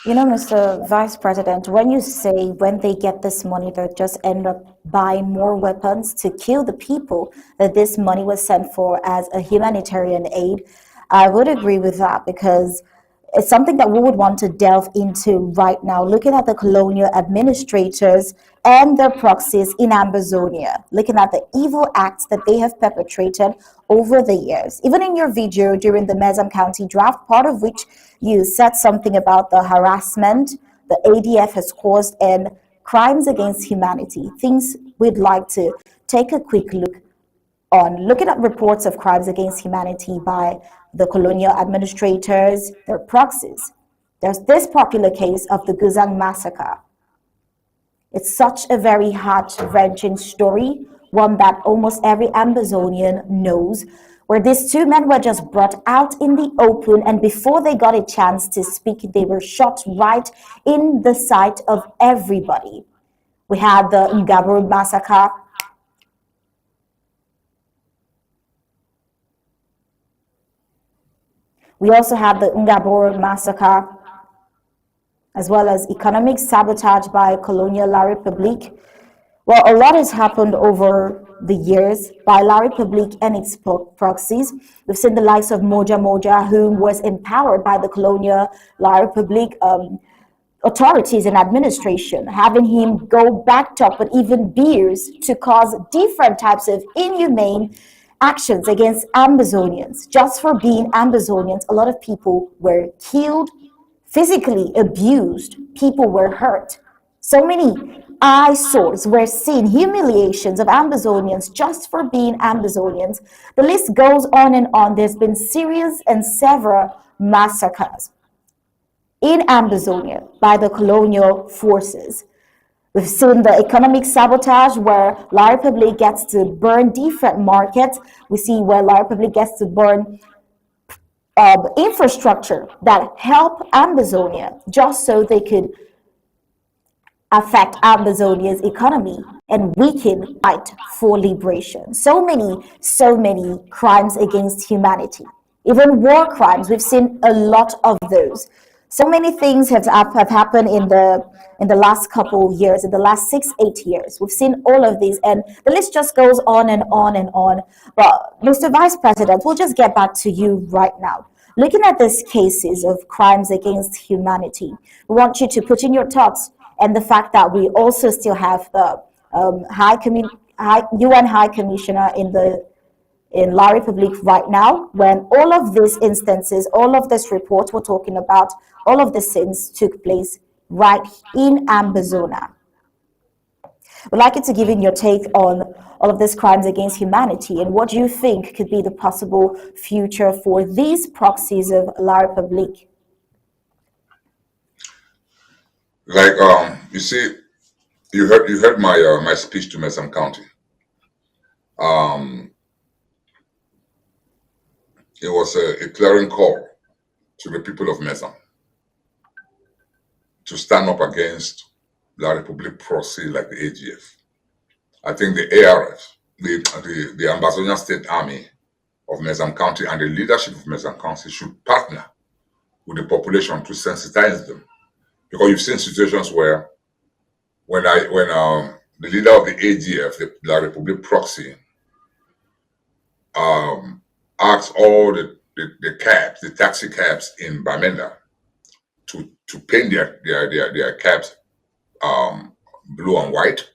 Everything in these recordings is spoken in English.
You know, Mr. Vice President, when you say when they get this money, they just end up buying more weapons to kill the people that this money was sent for as a humanitarian aid, I would agree with that because it's something that we would want to delve into right now, looking at the colonial administrators and their proxies in Ambazonia, looking at the evil acts that they have perpetrated over the years. Even in your video during the Mezam County draft, part of which you said something about the harassment the ADF has caused and crimes against humanity, things we'd like to take a quick look on, looking at reports of crimes against humanity by the colonial administrators, their proxies. There's this popular case of the Guzang massacre. It's such a very heart-wrenching story, one that almost every Amazonian knows, where these two men were just brought out in the open, and before they got a chance to speak, they were shot right in the sight of everybody. We had the Ngaburu massacre. We also had the Ngaburu massacre, as well as economic sabotage by Colonial La République. Well, a lot has happened over the years by La République and its proxies. We've seen the likes of Moja Moja, whom was empowered by the Colonial La République authorities and administration, having him go backed up with even beers to cause different types of inhumane actions against Amazonians. Just for being Amazonians, a lot of people were killed, physically abused, people were hurt. So many eyesores were seen, humiliations of Amazonians just for being Amazonians. The list goes on and on. There's been serious and several massacres in Amazonia by the colonial forces. We've seen the economic sabotage where La Republic gets to burn different markets. We see where La Republic gets to burn infrastructure that help Amazonia just so they could affect Amazonia's economy and weaken fight for liberation. So many crimes against humanity. Even war crimes, we've seen a lot of those. So many things have happened in the last couple of years, in the last 6-8 years. We've seen all of these, and the list just goes on and on and on. But Mr. Vice President, we'll just get back to you right now. Looking at these cases of crimes against humanity, we want you to put in your thoughts and the fact that we also still have the UN High Commissioner in La Republique right now, when all of these instances, all of this reports we're talking about, all of the sins took place right in Ambazonia. We'd like you to give in your take on all of these crimes against humanity and what you think could be the possible future for these proxies of La Republique. Like you see, you heard my speech to Mezam County. It was a clearing call to the people of Mezam to stand up against La Republique proxy like the AGF. I think the ARF, the Ambazonian State Army of Mezam County and the leadership of Mezam County should partner with the population to sensitize them. Because you've seen situations where when the leader of the AGF, the La Republique proxy, asked all the cabs, the taxi cabs in Bamenda to paint their cabs blue and white,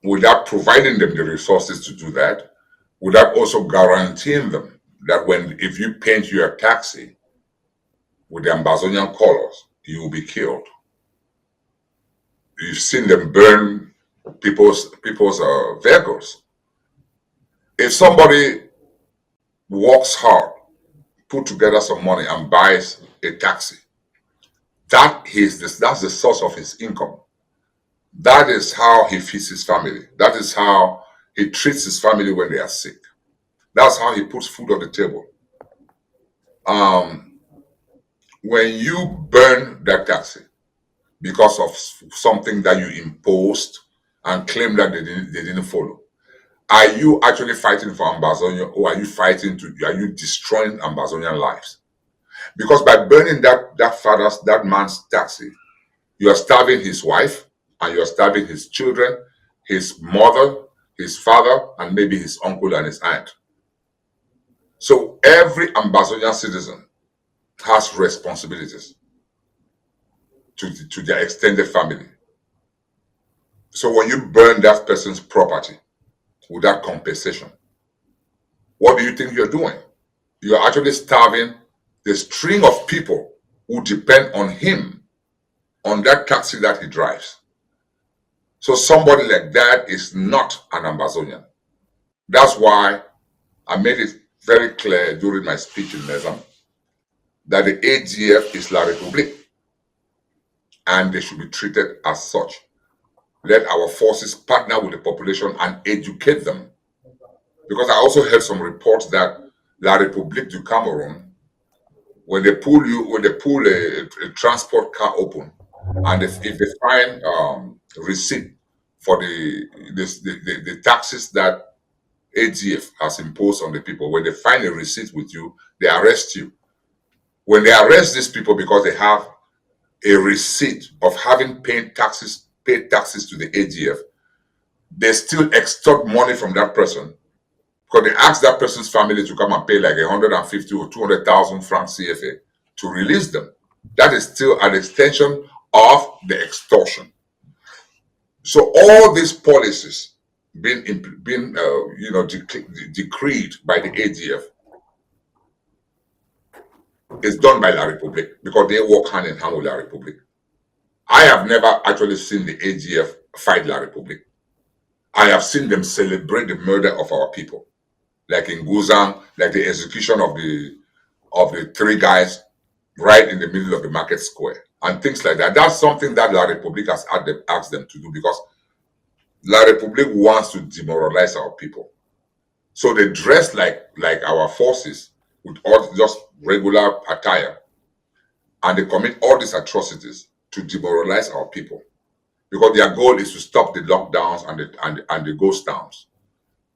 without providing them the resources to do that, without also guaranteeing them that if you paint your taxi with the Ambazonian colors, you will be killed. You've seen them burn people's vehicles. If somebody works hard, put together some money and buys a taxi, that's the source of his income. That is how he feeds his family. That is how he treats his family when they are sick. That's how he puts food on the table. When you burn that taxi because of something that you imposed and claim that they didn't follow, are you actually fighting for Ambazonia, or are you destroying Ambazonian lives? Because by burning that man's taxi, you are starving his wife, and you are starving his children, his mother, his father, and maybe his uncle and his aunt. So every Ambazonian citizen has responsibilities to their extended family. So when you burn that person's property without compensation, what do you think you're doing? You're actually starving the string of people who depend on him, on that taxi that he drives. So somebody like that is not an Ambazonian. That's why I made it very clear during my speech in Nezam that the AGF is La République and they should be treated as such. Let our forces partner with the population and educate them. Because I also heard some reports that La République du Cameroon, when they pull a transport car open, and if they find receipt for the taxes that AGF has imposed on the people, when they find a receipt with you, they arrest you. When they arrest these people because they have a receipt of having paid taxes to the AGF, they still extort money from that person because they ask that person's family to come and pay like 150 or 200,000 francs CFA to release them. That is still an extension of the extortion. So all these policies being decreed by the AGF is done by La République because they work hand in hand with La République. I have never actually seen the AGF fight La République. I have seen them celebrate the murder of our people, like in Guzan, like the execution of the three guys right in the middle of the market square and things like that. That's something that La République has asked them to do because La République wants to demoralize our people. So they dress like our forces with all just regular attire, and they commit all these atrocities to demoralize our people because their goal is to stop the lockdowns and the ghost towns.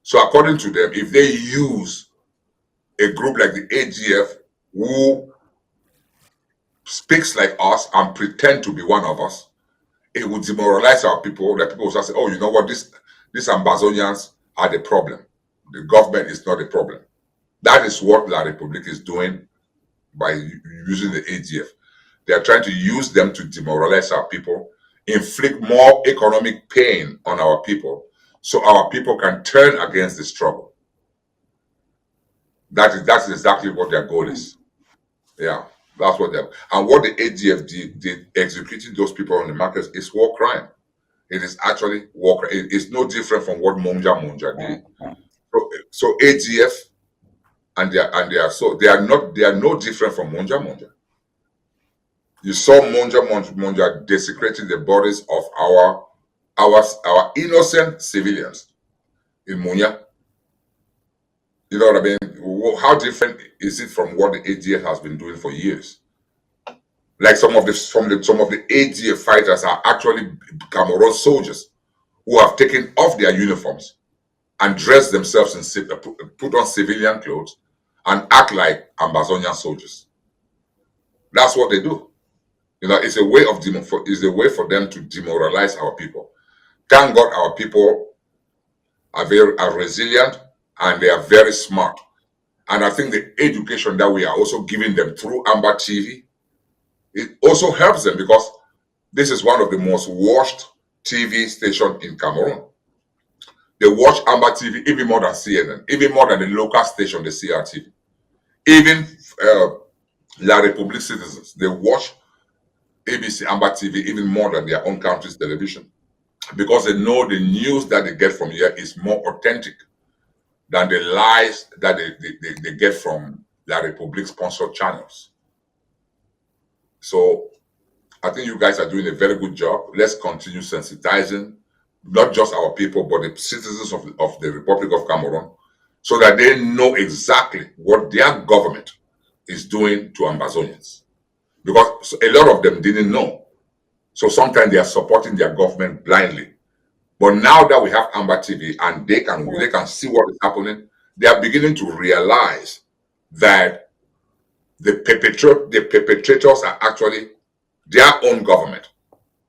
So according to them, if they use a group like the AGF who speaks like us and pretend to be one of us, it would demoralize our people. That people will say, oh, you know what, these Ambazonians are the problem. The government is not the problem. That is what La République is doing by using the AGF. They are trying to use them to demoralize our people, inflict more economic pain on our people, so our people can turn against the struggle. That's exactly what their goal is. Yeah, that's what they're. And what the AGF did executing those people on the markets is war crime. It is actually war crime. It's no different from what Monja did. So AGF and they are no different from Monja. You saw Monja desecrating the bodies of our innocent civilians in Munya. You know what I mean? How different is it from what the AGF has been doing for years? Like some of the AGF fighters are actually Cameroon soldiers who have taken off their uniforms and dressed themselves in put on civilian clothes and act like Ambazonian soldiers. That's what they do. You know, it's a way for them to demoralize our people. Thank God our people are resilient and they are very smart. And I think the education that we are also giving them through Amba TV, it also helps them because this is one of the most watched TV stations in Cameroon. They watch Amba TV even more than CNN, even more than the local station, the CRTV. Even La République citizens, they watch ABC Amba TV even more than their own country's television because they know the news that they get from here is more authentic than the lies that they get from La République sponsored channels. So I think you guys are doing a very good job. Let's continue sensitizing not just our people, but the citizens of the Republic of Cameroon so that they know exactly what their government is doing to Ambazonians. Because a lot of them didn't know. So sometimes they are supporting their government blindly. But now that we have Amba TV and they can see what is happening, they are beginning to realize that the perpetrators are actually their own government,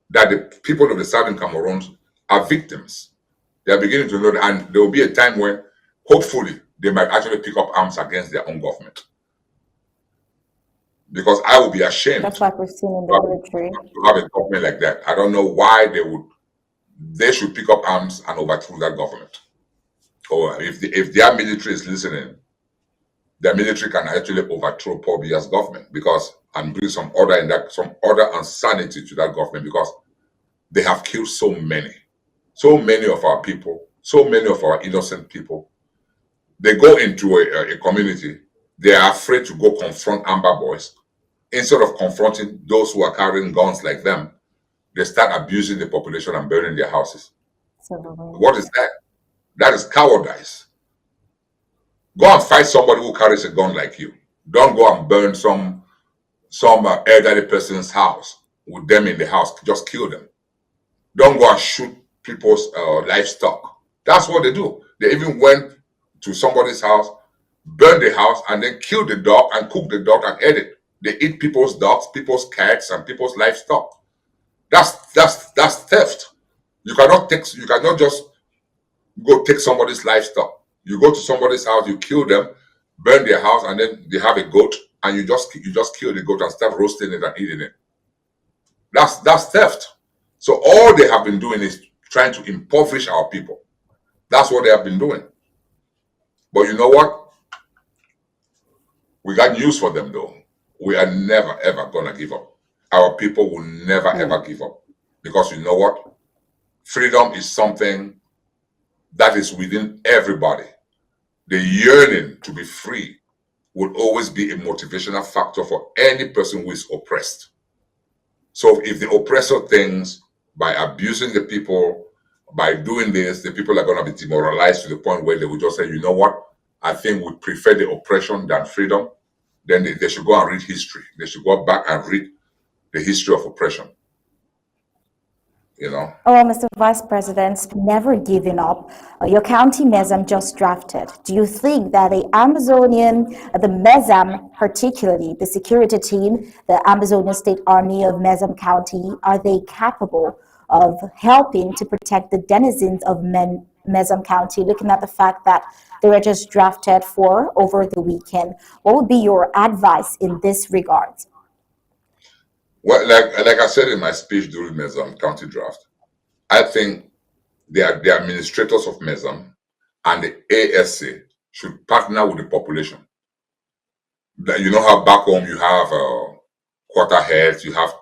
that the people of the southern Cameroons are victims. They are beginning to know that, and there will be a time when hopefully they might actually pick up arms against their own government. Because I will be ashamed That's like we've seen in the military. to have a government like that. I don't know why they should pick up arms and overthrow that government. Or if their military is listening, their military can actually overthrow Paul Biya's government and bring some order and sanity to that government, because they have killed so many of our people, so many of our innocent people. They go into a community, they are afraid to go confront Amba boys. Instead of confronting those who are carrying guns like them, they start abusing the population and burning their houses. Absolutely. What is that? That is cowardice. Go and fight somebody who carries a gun like you. Don't go and burn some elderly person's house with them in the house. Just kill them. Don't go and shoot people's livestock. That's what they do. They even went to somebody's house, burned the house, and then killed the dog and cooked the dog and ate it. They eat people's dogs, people's cats, and people's livestock. That's theft. You cannot just go take somebody's livestock. You go to somebody's house, you kill them, burn their house, and then they have a goat, and you just kill the goat and start roasting it and eating it. That's theft. So all they have been doing is trying to impoverish our people. That's what they have been doing. But you know what? We got news for them though. We are never ever gonna give up. Our people will never ever give up. Because you know what? Freedom is something that is within everybody. The yearning to be free will always be a motivational factor for any person who is oppressed. So if the oppressor thinks by abusing the people, by doing this, the people are going to be demoralized to the point where they will just say, you know what, I think we prefer the oppression than freedom, then they should go and read history. They should go back and read the history of oppression. You know? Oh, Mr. Vice President, never giving up. Your county MESAM just drafted. Do you think that the MESAM, particularly the security team, the Amazonian State Army of MESAM County, are they capable of helping to protect the denizens of MESAM County, looking at the fact that they were just drafted for over the weekend? What would be your advice in this regard? Well, like I said in my speech during MESAM County Draft, I think the administrators of MESAM and the ASA should partner with the population. You know how back home you have quarter heads, you have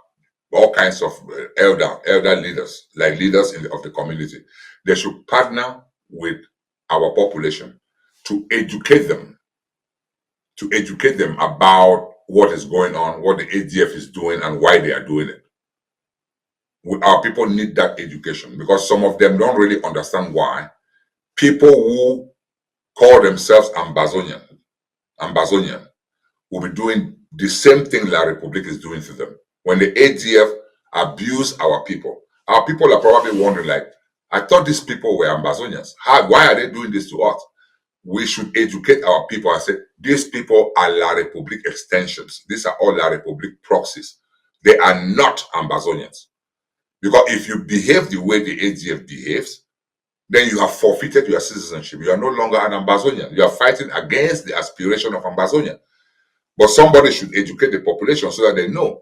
all kinds of elder leaders, like leaders of the community. They should partner with our population to educate them about what is going on, what the ADF is doing, and why they are doing it. Our people need that education, because some of them don't really understand why people who call themselves Ambazonian will be doing the same thing La Republique is doing to them. When the ADF abuse our people are probably wondering, like, I thought these people were Ambazonians. Why are they doing this to us? We should educate our people and say, these people are La Republique extensions. These are all La Republique proxies. They are not Ambazonians. Because if you behave the way the ADF behaves, then you have forfeited your citizenship. You are no longer an Ambazonian. You are fighting against the aspiration of Ambazonian. But somebody should educate the population so that they know.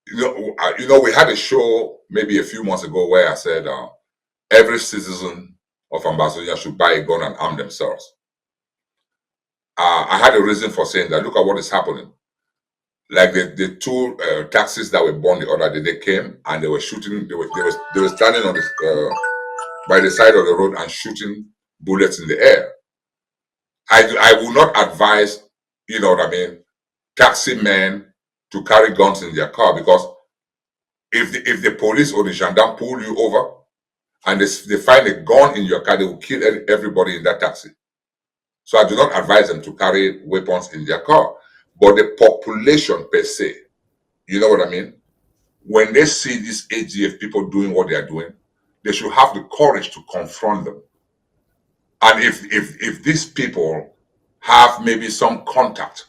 You know, we had a show maybe a few months ago where I said every citizen of Ambazonia should buy a gun and arm themselves. I had a reason for saying that. Look at what is happening. Like the two taxis that were burned the other day, they came and they were shooting. They were standing on by the side of the road and shooting bullets in the air. I will not advise, you know what I mean, taxi men to carry guns in their car, because if the police or the gendarme pull you over and they find a gun in your car, they will kill everybody in that taxi. So I do not advise them to carry weapons in their car. But the population per se, you know what I mean? When they see these AGF people doing what they are doing, they should have the courage to confront them. And if these people have maybe some contact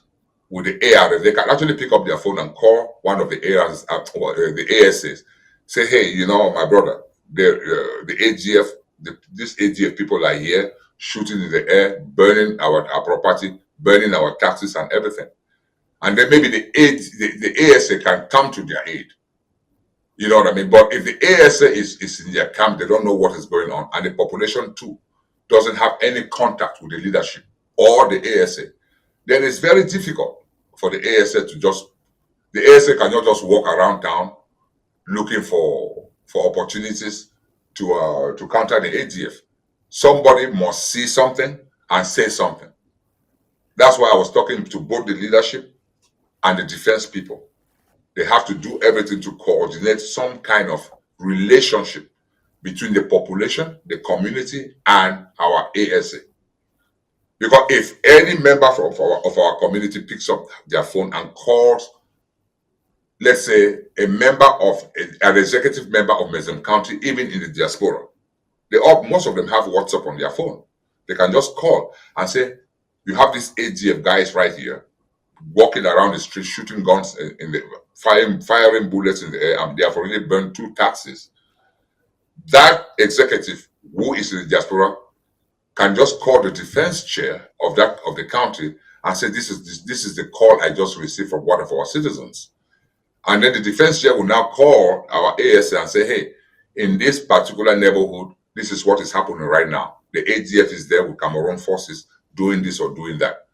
with the AR, they can actually pick up their phone and call one of the ARs, the ASAs. Say, hey, you know, my brother, the AGF, these AGF people are here, shooting in the air, burning our property, burning our taxes and everything. And then maybe the ASA can come to their aid. You know what I mean? But if the ASA is in their camp, they don't know what is going on, and the population too doesn't have any contact with the leadership or the ASA, then it's very difficult for the ASA to just, the ASA cannot just walk around town looking for opportunities to counter the AGF. Somebody must see something and say something. That's why I was talking to both the leadership and the defense people. They have to do everything to coordinate some kind of relationship between the population, the community, and our ASA. Because if any member of our community picks up their phone and calls, let's say, a member of an executive member of Mason County, even in the diaspora, most of them have WhatsApp on their phone. They can just call and say, you have these AGF guys right here walking around the street, shooting guns in the firing bullets in the air, and they have already burned 2 taxis. That executive who is in the diaspora can just call the defense chair of the county and say, this is the call I just received from one of our citizens. And then the defense chair will now call our ASA and say, hey, in this particular neighborhood, this is what is happening right now. The AGF is there with Cameroon forces doing this or doing that.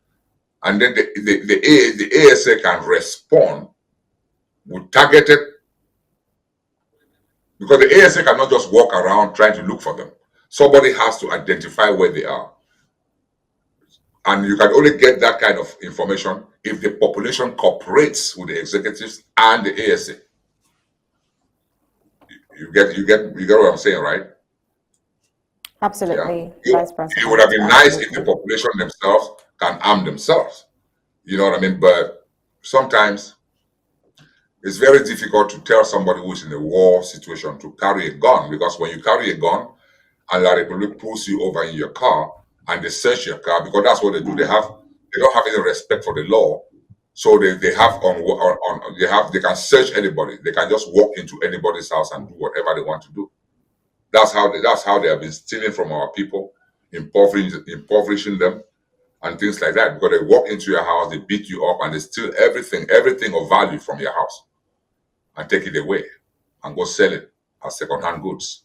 And then the ASA can respond with targeted, because the ASA cannot just walk around trying to look for them. Somebody has to identify where they are. And you can only get that kind of information if the population cooperates with the executives and the ASA. You get what I'm saying, right? Absolutely, Yeah. Vice President. It would have been nice if the Absolutely. population themselves can arm themselves. You know what I mean? But sometimes it's very difficult to tell somebody who's in a war situation to carry a gun, because when you carry a gun and La Republic pulls you over in your car and they search your car, because that's what they do. They don't have any respect for the law, so they can search anybody. They can just walk into anybody's house and do whatever they want to do. That's how they have been stealing from our people, impoverishing them, and things like that. Because they walk into your house, they beat you up, and they steal everything of value from your house and take it away and go sell it as second-hand goods.